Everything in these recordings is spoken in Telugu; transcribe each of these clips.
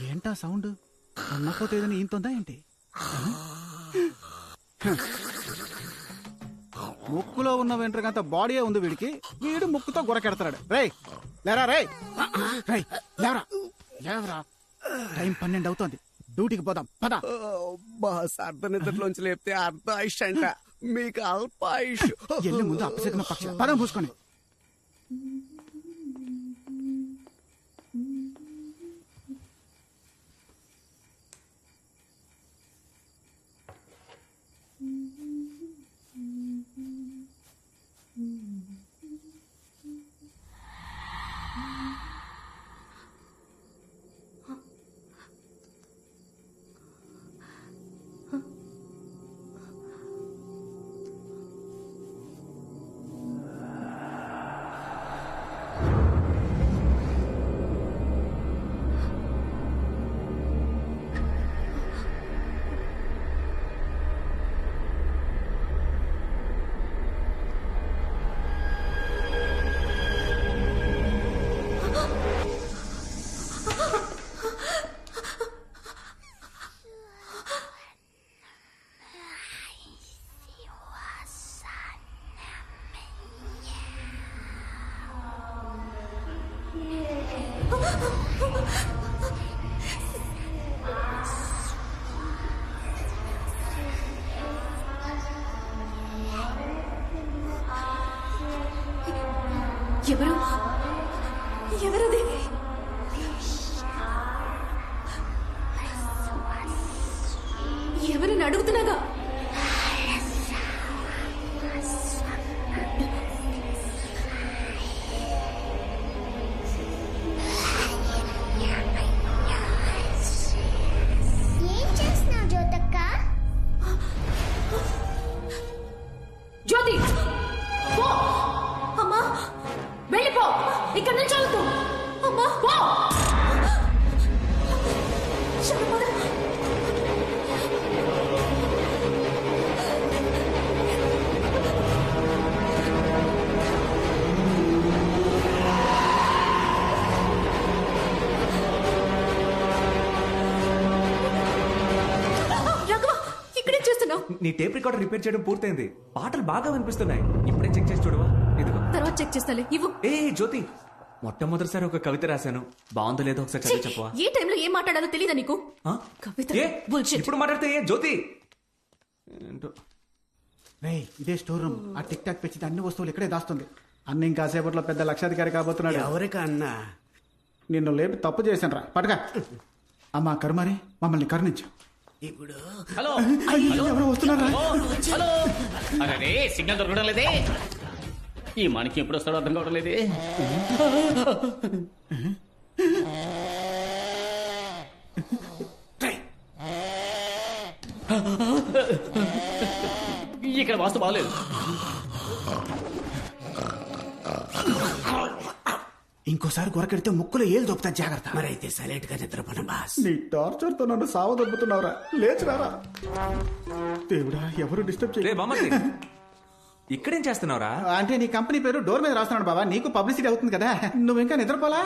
ఏంటా సౌండ్? ఉన్నపోతే ఏదైనా ఈంతుందా ఏంటి? ముక్కులో ఉన్న వెంట్రుకంత బాడీయే ఉంది వీడికి. వీడు ముక్కుతో గురకెడతాడు. రేయ్ లేరా, రేయ్ రేయ్ లేవరా, లేవరా. టైం 12 అవుతోంది. డ్యూటీకి పోదాం పద. బాస్ అర్ధనిద్రలోంచి లేపితే అర్ధ ఆయుష్ అంట. మీకు అల్ప ఆయుష్. ఎల్లి ముందు అప్పసెక్కిన పక్షి పదం పూసుకొని. ఎవరు? ఎవరది? ఎవరిని అడుగుతున్నాగా? ఏం చేస్తున్నావు జ్యోతక్క? జ్యోతి పో. అమ్మా వెళ్ళిపో. ఇక్కడ నుంచి చదువుతూ. అమ్మా పో. నీ టేప్ రికార్డర్ రిపేర్ చేయడం పూర్తయింది. పాటలు బాగా వినిపిస్తున్నాయి. ఇప్పుడే చెక్ చేసి చూడవా? ఇదిగో తర్వాత చెక్ చేస్తాలే. ఇవ్వు. ఏ జ్యోతి, మొట్టమొదటిసారి ఒక కవిత రాశాను. బాగుందో లేదో ఒకసారి చదివి చెప్పవా? ఏ టైంలో ఏం మాట్లాడాలో తెలీదా నీకు? కవిత ఇప్పుడు మాట్లాడితే జ్యోతి ఏంటో. రేయ్ ఇదే స్టోర్ రూమ్. ఆ టిక్ టాక్ పెంచితే అన్ని వస్తువులు ఇక్కడే దాస్తుంది. అన్న ఇంకాసేపట్లో పెద్ద లక్షాధికారి కాబోతున్నాడు. ఎవరికా అన్నా? నిన్ను లేపి తప్పు చేశాను రా. పటగా అమ్మా కరుమారి మమ్మల్ని కరుణించు. ఇప్పుడు హలో ఎవరో వస్తున్నారా? హలో. అరే సిగ్నల్ దొరకడం లేదే. ఈ మనకి ఎప్పుడు వస్తాడో అర్థం కావడం లేదే. ఇక్కడ వాస్తు బాగలేదు. ఇంకోసారి గొరకెడితే ముక్కులో ఏళ్ళు దొప్పుతా. జాగ్రత్త. మరైతే సైలెంట్ గా నిద్రపోన బాస్. నీ టార్చర్ తో నన్ను సావ దొబ్బుతున్నావురా. లేచురారా. దేవుడా ఎవరు డిస్టర్బ్ రే చేయ. బామ్మర్ది, ఇక్కడేం చేస్తున్నావురా? అంటే నీ కంపెనీ పేరు డోర్ మీద రాస్తున్నాడు బాబా. నీకు పబ్లిసిటీ అవుతుంది కదా. నువ్వు ఇంకా నిద్రపోలా?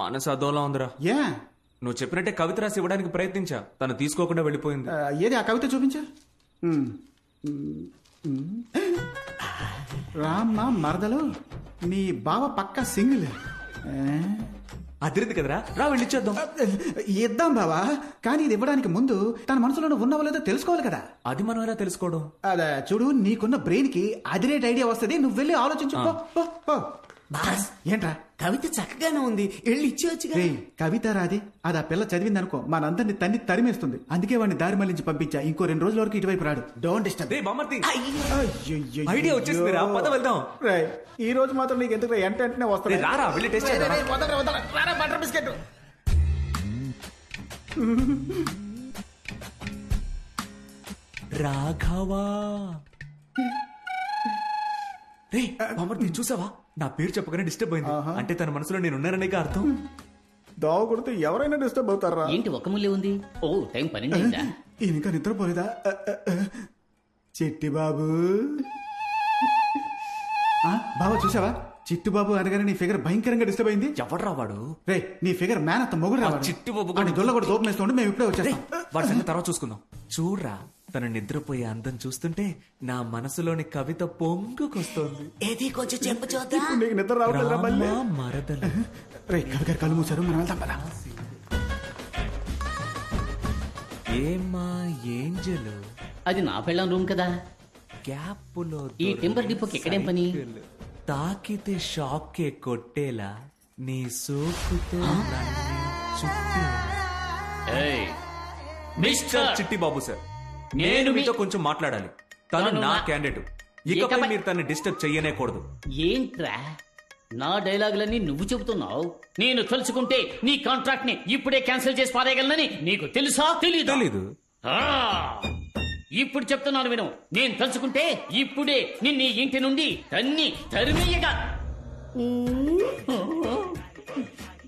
మనసు అదోలా ఉందిరా. ఏ నువ్వు చెప్పినట్టే కవిత రాసి ఇవ్వడానికి ప్రయత్నించా. తను తీసుకోకుండా వెళ్ళిపోయింది. ఏది ఆ కవిత చూపించు. రామ్మ మరదలు నీ బావ పక్క సింగిల్. అదిరింది కదరా, రా వెళ్ళిచ్చేద్దాం. ఇద్దాం బావా, కానీ ఇది ఇవ్వడానికి ముందు తన మనసులో ఉన్నవో లేదో తెలుసుకోవాలి కదా. అది మనం ఎలా తెలుసుకోవడం? అదే చూడు, నీకున్న బ్రెయిన్ కి అదిరేట్ ఐడియా వస్తుంది. నువ్వు వెళ్ళి ఆలోచించు. బాస్ ఏంట్రా? కవిత చక్కగానే ఉంది, వెళ్ళి ఇచ్చేవచ్చుగా. కవిత రాది, అది ఆ పిల్ల చదివింది అనుకో మనందరినీ తన్ని తరిమేస్తుంది. అందుకే వాడిని దారి మళ్లించి పంపించా. ఇంకో 2 రోజుల వరకు ఇటువైపు రాడు. Don't disturb. ఐడియా వచ్చేసింది రా, పద వెళ్దాం. ఈ రోజు మాత్రం నీకు ఎందుకు వెంటనే వస్తుంది. రారా వెళ్ళి టెస్ట్ చేద్దాం. Butter biscuit. రాఘవా, రే బామ్మర్ది చూసావా? నా పేరు చెప్పగానే డిస్టర్బ్ అయింది. అంటే తన మనసులో నేనున్నాననే అర్థం. దావ కొడితే ఎవరైనా డిస్టర్బ్ అవుతారా? ఏంటి ఒక ముల్లే ఉంది? ఓ టైం 12 అయిందా? ఇంకా నిద్రపోలేదా? చెట్టి బాబు బాబా చూసావా? చిట్టుబాబు అనగానే నీ ఫిగర్ భయంకరంగా డిస్టర్బ్ అయింది. ఎవడ్రా వాడు? రే నీ ఫిగర్ మ్యాన్ అంత మొగుడు ఆ రావాలి. చిట్టుబాబు వాడి దొల్ల కూడా దూపం వేస్తుంటే మేము ఇప్పుడే వచ్చేస్తాం. వాడి సంగతి తర్వాత చూసుకుందాం. చూడ్రా, తన నిద్రపోయే అందం చూస్తుంటే నా మనసులోని కవిత పొంగుకొస్తోంది. ఏది కొంచెం చెప్పు చూద్దాం. నీకు నిద్ర రావట్లేదురా మళ్ళీ? రామా మరదలు. రే కవి గారు కళ్ళు మూసారు, మనం వెళ్తాం కదా. ఏమ్మా ఏంజలు, అది నా పెళ్ళం రూమ్ కదా. గ్యాప్పులో ఈ టెంపర్ డిపోకి ఎక్కడేం పని? తాకితే షాకే కొట్టేలా నీ సోకుతో నన్ను చుట్టేలా. ఏయ్, మిస్టర్ చిట్టి బాబు సార్, నేను నేను మీ- మీతో కొంచెం మాట్లాడాలి. తను తను నా నా- క్యాండిడేట్. ఇకపై ఇకపై- మీరు తనని డిస్టర్బ్ చెయ్యనేకూడదు. ఏంట్రా నా డైలాగులన్నీ నువ్వు చెబుతున్నావు? నేను తలుచుకుంటే నీ కాంట్రాక్ట్ ని ఇప్పుడే క్యాన్సిల్ చేసి పారేయగలనని నీకు తెలుసా? తెలీదు. ఆ, ఇప్పుడు చెప్తున్నాను విను. నేను తలుచుకుంటే ఇప్పుడే నిన్ను ఈ ఇంటి నుండి తరిమేయగా.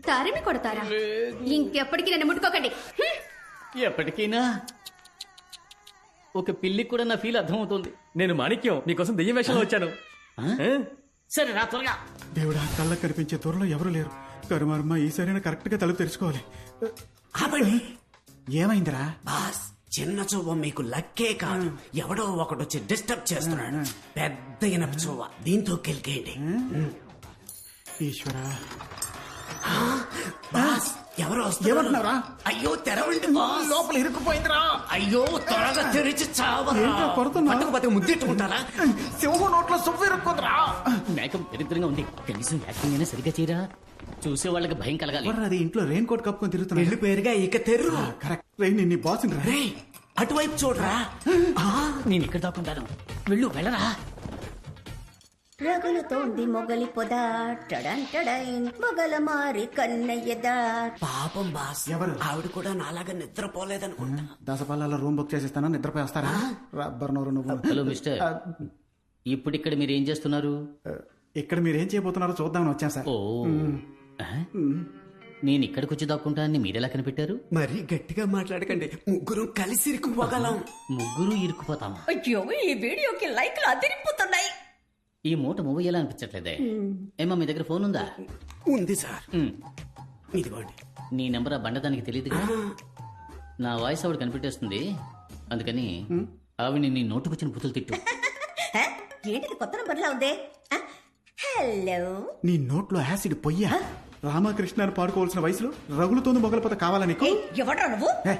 తరిమి కొడతారా? ఇంకెప్పటికీ నన్ను ముట్టుకోకండి. ఎప్పటికైనా ఒక పిల్లికి కూడా నా ఫీల్ అర్థమవుతుంది. నేను మాణిక్యం, నీకోసం దెయ్యం వేషంలో వచ్చాను. సరే రా త్వరగా. దేవుడా, కళ్ళకు కనిపించే దూరంలో ఎవరు లేరు. కరుమారమ్మ ఈసారైనా కరెక్ట్ గా తలుపు తెరుచుకోవాలి. ఆపండి. ఏమైందిరా? బాస్, చిన్న చువ్వ మీకు లక్కే కాదు, ఎవడో ఒకడొచ్చి డిస్టర్బ్ చేస్తున్నాడు. పెద్ద ఇనప చువ్వ, దీంతో కెలికేయండి. ఈశ్వరా, బాస్, ఎవరో వస్తున్నారు. ఏమంటున్నారా? అయ్యో తెరవండి బాస్. లోపల ఇరుక్కుపోయిందిరా. అయ్యో త్వరగా తెరిచి చావరా. ఏంట్రా కొడుతున్నావ్? బతుకు బతుకు ముద్దెట్టుకుంటారా? సింహం నోట్లో సువ్వు ఇరుక్కుందిరా. మేకప్ దరిద్రంగా ఉంది. కనీసం యాక్టింగ్ అయినా సరిగ్గా చేయరా. చూసే వాళ్ళకి భయం కలగాలి. ఎవర్రా అది ఇంట్లో రెయిన్ కోట్ కప్పుకొని తిరుగుతున్నా? పెళ్లి పేరుగా ఇక తెర్రు. కరెక్ట్. రెయిన్ నీ బాస్ రా. రే అటువైపు చూడరా. నేను ఇక్కడ దాక్కుంటాను. వెళ్ళరా. రగులుతోంది మొగలి పొద టడంటడైన్ మొగల మారి కన్నయ్యదా. పాపం బాస్, ఎవరు? ఆవిడ కూడా నాలాగా నిద్రపోలేదనుకుంటా. దసపల్లాలో రూమ్ బుక్ చేసేస్తాను, నిద్రపోయి వస్తారా? రబ్బర్ నోరు నువ్వు. హలో మిస్టర్, ఇప్పుడు ఇక్కడ మీరు ఏం చేస్తున్నారు? ఇక్కడ మీరు ఏం చేయబోతున్నారో చూద్దామని వచ్చాం సార్. ఓ, ఆ? నేను ఇక్కడికి వచ్చి దాక్కుంటానని మీరెలా కనిపెట్టారు? మరీ గట్టిగా మాట్లాడకండి, ముగ్గురు కలిసి ఇరుక్కుపోగలం. ముగ్గురు ఇరుక్కుపోతామా? అయ్యో, ఈ వీడియోకి లైక్లు అదిరిపోతున్నాయి. ఈ మూట మూవ్ ఎలా అనిపించట్లేదే. ఏమా మీ దగ్గర ఫోన్ ఉందా? ఉంది సార్, ఉమ్. ఇదిగోండి. నీ నెంబర్ ఆ బండదానికి తెలియదుగా. నా వాయిస్ ఆవిడ కనిపెట్టేస్తుంది. అందుకని ఆవిడ నీ నోటుకొచ్చిన బుతులు తిట్టు. హ? ఏంటిది కొత్త నంబర్లా ఉంది? ఆ? హలో, నీ నోట్లో యాసిడ్ పొయ్యా. రామకృష్ణ అని పాడుకోవాల్సిన వయసులో రగులుతోంది మొగలపోతే కావాలా నీకు? ఎవడ్రా నువ్వు? ఏ,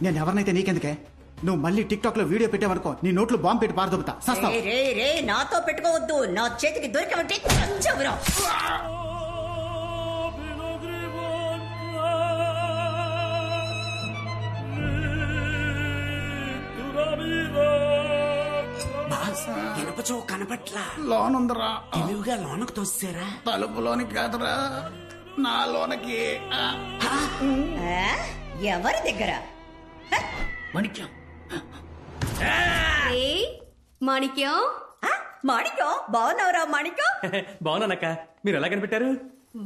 నేను ఎవరినైతే నీకెందుకే? నువ్వు మళ్ళీ టిక్ టాక్ లో వీడియో పెట్టావనుకో, నీ నోట్లో బాంబు పెట్టి పారదొబ్బుతా. సస్తావు. రే రే రే, నాతో పెట్టుకోవద్దు. నా చేతికి దొరికమంటే చంచవురా. బాస్, ఇనప చువ్వ కనపట్లా. లోనుందరా. తెలివిగా లోనకు తోసారా. తలుపులోనికి కాదురా, నా లోనకి. ఆ? ఎవరి దగ్గర? మాణిక్యం, ఏయ్, మాణిక్యం, మాణికో, బాగున్నావురా మాణికో? బాగున్నానక్క, మీరు ఎలా కనిపెట్టారు?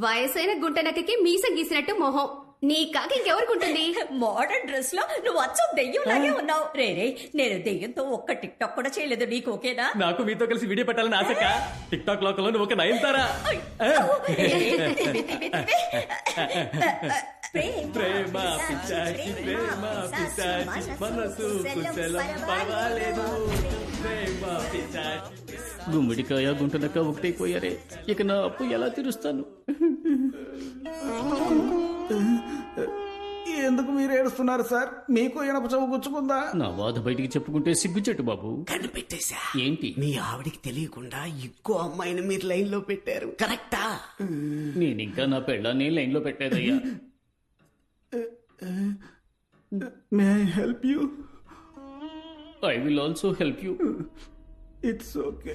వయసైన గుంటనక్కకి మీసం గీసినట్టు మొహం. నీ కాక ఇంకెవరికి ఉంటుంది? మోడర్న్ డ్రెస్ లో నువ్వు అచ్చం దెయ్యంలాగే ఉన్నావు. రే రే, నేను దెయ్యంతో ఒక్క టిక్ టాక్ కూడా చేయలేదు. నీకు ఓకేనా? నాకు మీతో కలిసి వీడియో పెట్టాలని ఆశక్క. టిక్ టాక్ లోకంలో నువ్వు ఒక నయనతారా. ప్రేమ పిశాచి, ప్రేమ పిశాచి, మనసు కుశలం పర్వాలేదు. ప్రేమ పిశాచి. గుమ్మిడికాయ గుంటనక్క ఒకటైపోయారే. ఇక నా అప్పు ఎలా తీరుస్తాను? ఎందుకు మీరు ఏడుస్తున్నారు సార్? మీకు ఇనప చెవు గుచ్చుకుందా? నా బాధ బయటికి చెప్పుకుంటే సిగ్గుచెట్టు బాబు. కనిపెట్టేశా. ఏంటి? మీ ఆవిడికి తెలియకుండా ఇంకో అమ్మాయిని మీరు లైన్ లో పెట్టారు. కరెక్టా? నేనింకా నా పెళ్ళాన్ని లైన్ లో పెట్టేదయ్యా. May I help you? I will also help you. It's okay.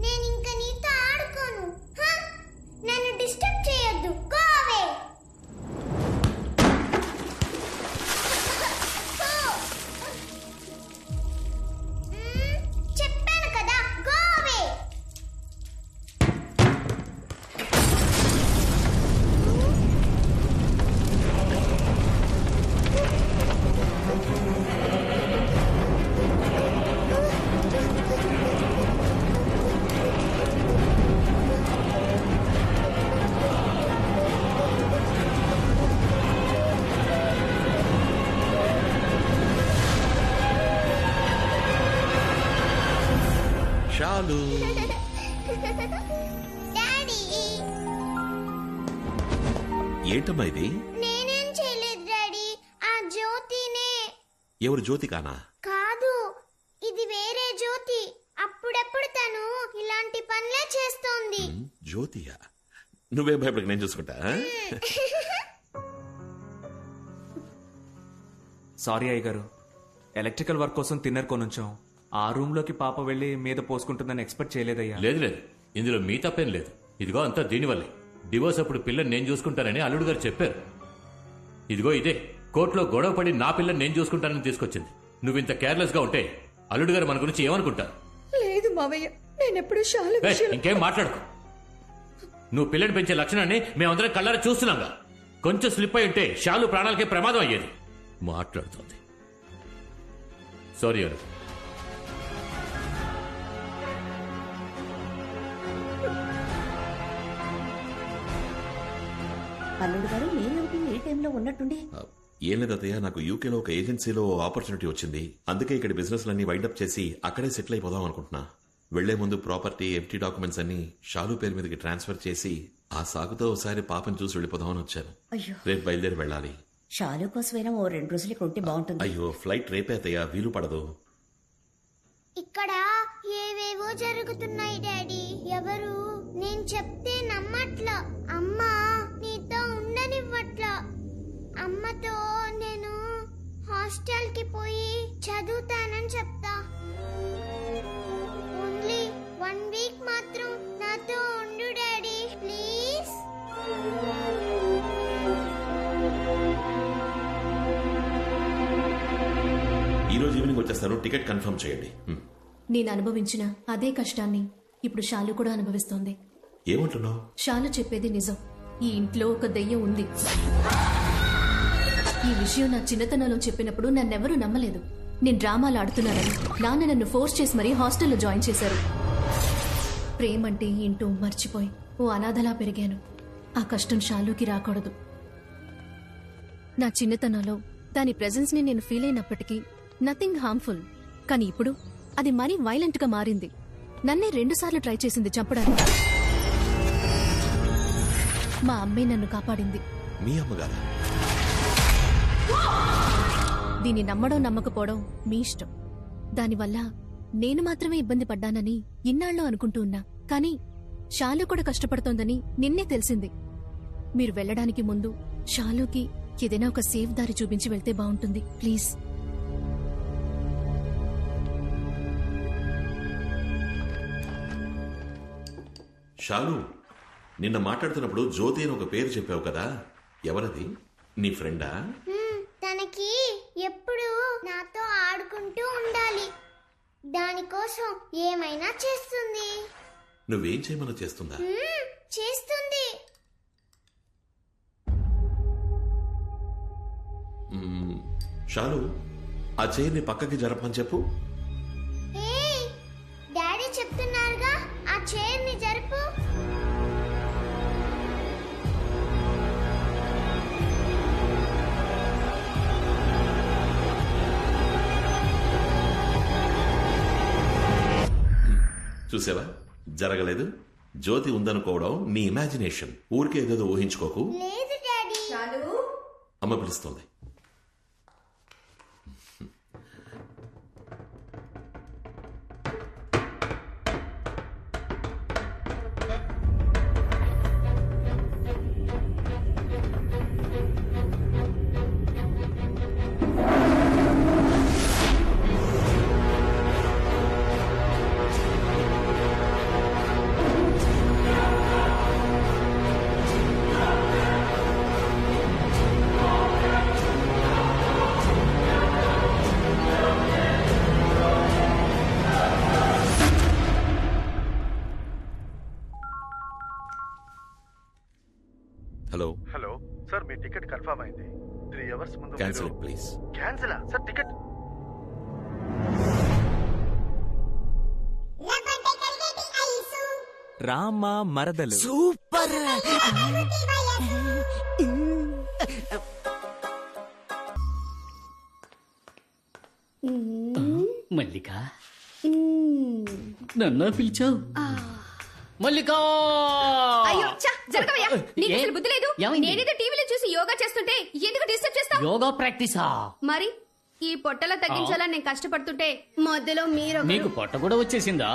నేను ఇంకా నీతో ఆడుకోను. హ? నన్ను డిస్టర్బ్ చేయొద్దు. Go away. చాలు. డాడీ ఏంటమ్మా ఇది? నేనేం చేయలేదు డాడీ, ఆ జ్యోతినే. ఎవరు జ్యోతి కానా? కాదు, ఇది వేరే జ్యోతి. అప్పుడప్పుడు తను ఇలాంటి పనులే చేస్తోంది. జ్యోతియా? నువ్వే భయపడక, నేను చూసుకుంటా. సారీ అయ్య గారు, ఎలక్ట్రికల్ వర్క్ కోసం తిన్నర్ కొనుంచాం. ఆ రూమ్ లోకి పాప వెళ్లి మీద పోసుకుంటుందని ఎక్స్పెక్ట్ చేయలేదయ్యా. లేదు లేదు, ఇందులో మీ తప్పేం లేదు. ఇదిగో అంతా దీనివల్లే. డివోర్స్ అప్పుడు పిల్లని నేను చూసుకుంటానని అల్లుడు గారు చెప్పారు. ఇదిగో ఇదే కోర్టులో గొడవ పడి నా పిల్లని నేను చూసుకుంటానని తీసుకొచ్చింది. నువ్వు ఇంత కేర్లెస్ గా ఉంటే అల్లుడు గారు మన గురించి ఏమనుకుంటారు? లేదు మావయ్య, నేనెప్పుడు శాలు ఏయ్, ఇంకేం మాట్లాడుకో. నువ్వు పిల్లని పెంచే లక్షణాన్ని మేమందరం కళ్ళారా చూస్తున్నాంగా. కొంచెం స్లిప్ అయి ఉంటే శాలు ప్రాణాలకే ప్రమాదం అయ్యేది. మాట్లాడుతుంది. సారీ అల్లుడు. అల్లుడు గారు నేనేమిటి ఏ టైంలో ఉన్నట్టుండి? ఏం లేదు అత్తయ్య, నాకు యూకేలో ఒక ఏజెన్సీలో ఆపర్చునిటీ వచ్చింది. అందుకే ఇక్కడ బిజినెస్ లన్నీ వైండప్ చేసి అక్కడే సెటిల్ అయిపోదాం అనుకుంటున్నా. వెళ్లే ముందు ప్రాపర్టీ, ఎంటీ డాక్యుమెంట్స్ అన్ని షాలు పేరు మీదకి ట్రాన్స్ఫర్ చేసి ఆ సాగుతో ఒకసారి పాపను చూసి వెళ్ళిపోదామని వచ్చాను. అయ్యో, రేపు బయలుదేరి వెళ్ళాలి. శాలు కోసమైనా ఓ 2 రోజులకి ఉంటే బాగుంటుంది. అయ్యో, ఫ్లైట్ రేపే అత్తయ్య, వీలు పడదు. ఇక్కడ ఏవేవో జరుగుతున్నాయి డాడీ. ఎవరు నేను చెప్తే నమ్మట్లా. అమ్మా నీతో ఉండనివ్వట్లా. అమ్మతో నేను హాస్టల్ కి పోయి చదువుతానని చెప్తా. ఓన్లీ 1 వీక్ మాత్రం నాతో ఉండు డాడీ, ప్లీజ్. ఈ రోజు ఈవినింగ్ వచ్చేస్తాను. టికెట్ కన్ఫర్మ్ చేయండి. నేను అనుభవించిన అదే కష్టాన్ని ఇప్పుడు షాలు కూడా అనుభవిస్తోంది. ఏమంటున్నావు? షాలు చెప్పేది నిజం. ఈ ఇంట్లో ఒక దెయ్యం ఉంది. ఈ విషయం నా చిన్నతనంలో చెప్పినప్పుడు నన్నెవరూ నమ్మలేదు. నేను డ్రామాలు ఆడుతున్నానని నాన్న నన్ను ఫోర్స్ చేసి మరీ హాస్టల్లో జాయిన్ చేశారు. ప్రేమంటే ఏంటో మర్చిపోయి ఓ అనాథలా పెరిగాను. ఆ కష్టం షాలుకి రాకూడదు. నా చిన్నతనంలో దాని ప్రెజెన్స్ ని నేను ఫీల్ అయినప్పటికీ నథింగ్ హార్మ్ఫుల్. కానీ ఇప్పుడు అది మరీ వైలెంట్ గా మారింది. నన్నే 2 సార్లు ట్రై చేసింది చంపడానికి. మా అమ్మే నన్ను కాపాడింది. మీ అమ్మగారా? దీన్ని నమ్మడం నమ్మకపోవడం మీ ఇష్టం. దానివల్ల నేను మాత్రమే ఇబ్బంది పడ్డానని ఇన్నాళ్ళు అనుకుంటూ ఉన్నా. కానీ షాలు కూడా కష్టపడుతోందని నిన్నే తెలిసింది. మీరు వెళ్ళడానికి ముందు షాలుకి ఏదైనా ఒక సేఫ్ దారి చూపించి వెళ్తే బాగుంటుంది ప్లీజ్. షాలు, నిన్న మాట్లాడుతున్నప్పుడు జ్యోతి అని ఒక పేరు చెప్పావు కదా, ఎవరది? నీ ఫ్రెండా? తనకి ఎప్పుడు నాతో ఆడుకుంటూ ఉండాలి. దానికోసం ఏమైనా చేస్తుంది. నువ్వేం చేయమని చేస్తుందా? చేస్తుంది. షాలు, ఆ చైర్ని పక్కకి జరపని చెప్పు. ఏయ్, డాడీ చెప్తున్నారుగా, ఆ చైర్ని జరుపు. చూసావా, జరగలేదు. జ్యోతి ఉందనుకోవడం నీ ఇమాజినేషన్. ఊరికే ఏదేదో ఊహించుకోకు. లేదు డాడీ. అమ్మ పిలుస్తోంది. హలో హలో సార్, మీ టికెట్ కన్ఫర్మ్ అయింది. 3 అవర్స్ ముందు cancel it please. Cancel sir? Ticket Rama మరదలు సూపర్. మల్లిక, నన్ను పిలిచావు మల్లికా. అయ్యో ఛ, జరగవయ్యా. నీకు ఏ? అసలు బుద్ధి లేదు. ఏమైంది? నేనేదో టీవీలో చూసి యోగా చేస్తుంటే ఎందుకు డిస్టర్బ్ చేస్తావు? యోగా ప్రాక్టీసా? మరి ఈ పొట్టలా తగ్గించాలని నేను కష్టపడుతుంటే మధ్యలో మీరు నీకు పొట్ట కూడా వచ్చేసిందా?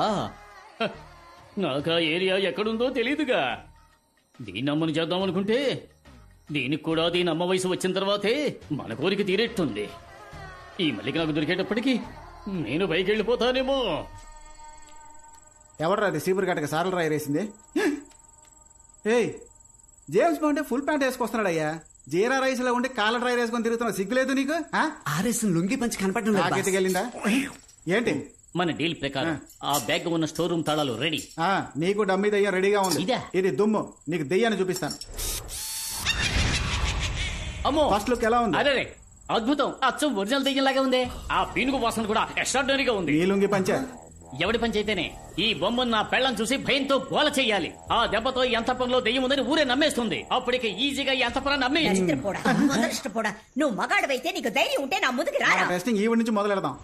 హ, నాకు ఆ ఏరియా ఎక్కడుందో తెలీదుగా. దీన్ని అమ్మని చేద్దాం అనుకుంటే దీనికి కూడా దీని అమ్మ వయసు వచ్చిన తర్వాతే మన కోరిక తీరేట్టుంది. ఈ మల్లిక నాకు దొరికేటప్పటికి నేను పైకి వెళ్ళిపోతానేమో. ఎవడరా అది సీపురు గట్టకి సారలు రాయి వేసింది? ఏయ్, జేమ్స్ బాండే ఫుల్ ప్యాంట్ వేసుకొస్తున్నాడు అయ్యా. జీరా రైస్ లో ఉండి కాలర్ డ్రై వేసుకొని తిరుగుతున్నావు, సిగ్గులేదు నీకు? ఆర్ఎస్ లుంగి పంచి కనపడడం వెళ్ళిందా ఏంటి? మన డీల్ ప్రకారం ఆ బ్యాగ్ ఉన్న స్టోర్ రూమ్ తాళాలు రెడీ. నీకు డమ్మీ దెయ్యం రెడీగా ఉంది. ఇదా? ఇది దుమ్ము. నీకు దెయ్యాన్ని చూపిస్తాను. అమ్మో, ఫస్ట్ లుక్ ఎలా ఉంది? అదే అద్భుతం. అచ్చం ఒరిజినల్ దెయ్యం లాగా ఉంది. ఆ పీనుగు వాసన కూడా ఎక్స్ట్రాడినరీగా ఉంది. నీ లుంగి పంచా ఎవడి పని అయితేనే ఈ బొమ్మను నా పెళ్ళం చూసి భయంతో గోల చెయ్యాలి. ఆ దెబ్బతో ఈ అంతపురంలో దెయ్యం ఉందని ఊరే నమ్మేస్తుంది. అప్పటికి ఈజీగా ఈ అంతపురాన్ని నమ్మేయచ్చు. దరిద్రపోడా, మొదలష్టపోడా, నువ్వు మగాడవైతే నీకు ధైర్యం ఉంటే నా ముందుకు రా. టెస్టింగ్ ఈవిడ నుంచి మొదలెడదాం.